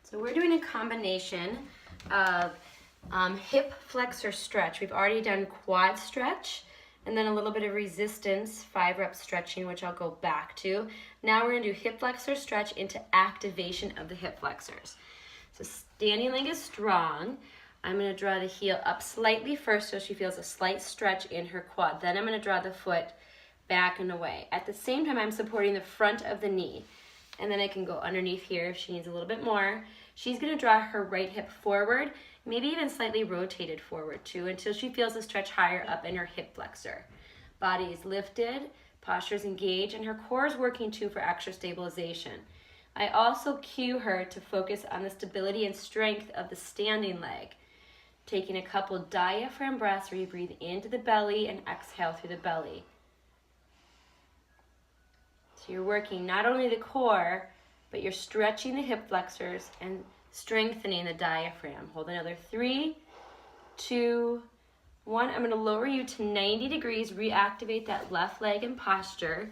So we're doing a combination of hip flexor stretch. We've already done quad stretch and then a little bit of resistance, 5-rep stretching, which I'll go back to. Now we're gonna do hip flexor stretch into activation of the hip flexors. So standing leg is strong. I'm gonna draw the heel up slightly first so she feels a slight stretch in her quad. Then I'm gonna draw the foot back and away. At the same time, I'm supporting the front of the knee. And then I can go underneath here if she needs a little bit more. She's gonna draw her right hip forward, maybe even slightly rotated forward too, until she feels a stretch higher up in her hip flexor. Body is lifted, posture is engaged, and her core is working too for extra stabilization. I also cue her to focus on the stability and strength of the standing leg. Taking a couple diaphragm breaths where you breathe into the belly and exhale through the belly. So you're working not only the core, but you're stretching the hip flexors and strengthening the diaphragm. Hold another 3, 2, 1. I'm going to lower you to 90 degrees, reactivate that left leg and posture.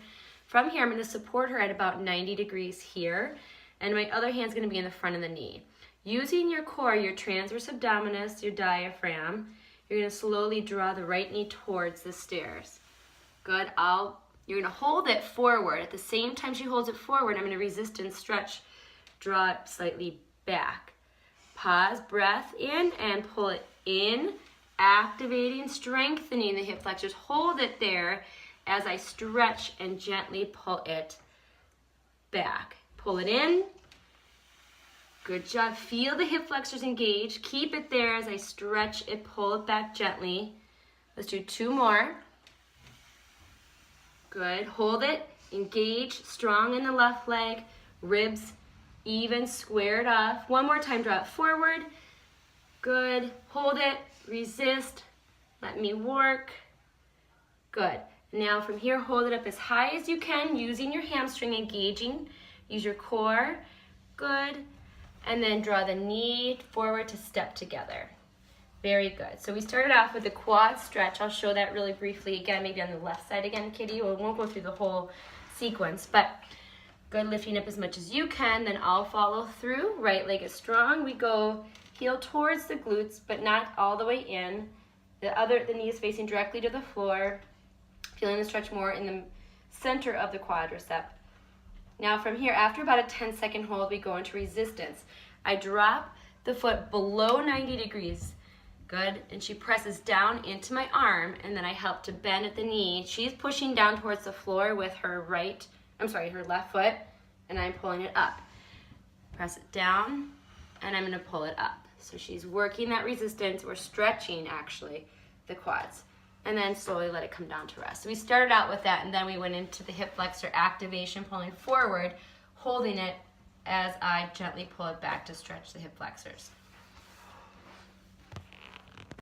From here, I'm going to support her at about 90 degrees here, and my other hand's going to be in the front of the knee. Using your core, your transverse abdominis, your diaphragm, you're going to slowly draw the right knee towards the stairs. Good. You're going to hold it forward. At the same time she holds it forward, I'm going to resistance stretch, draw it slightly back. Pause, breath in, and pull it in, activating, strengthening the hip flexors. Hold it there as I stretch and gently pull it back. Pull it in. Good job. Feel the hip flexors engage. Keep it there as I stretch it, pull it back gently. Let's do 2 more. Good. Hold it. Engage. Strong in the left leg. Ribs even, squared off. 1 more time. Draw it forward. Good. Hold it. Resist. Let me work. Good. Now from here, hold it up as high as you can using your hamstring, engaging. Use your core. Good. And then draw the knee forward to step together. Very good. So we started off with a quad stretch. I'll show that really briefly again, maybe on the left side again, Kitty. We won't go through the whole sequence, but good, lifting up as much as you can. Then I'll follow through. Right leg is strong. We go heel towards the glutes, but not all the way in. The knee is facing directly to the floor. Feeling the stretch more in the center of the quadricep. Now from here, after about a 10-second hold, we go into resistance. I drop the foot below 90 degrees. Good, and she presses down into my arm, and then I help to bend at the knee. She's pushing down towards the floor with her her left foot, and I'm pulling it up. Press it down, and I'm gonna pull it up. So she's working that resistance. We're stretching, actually, the quads. And then slowly let it come down to rest. So we started out with that, and then we went into the hip flexor activation, pulling forward, holding it as I gently pull it back to stretch the hip flexors.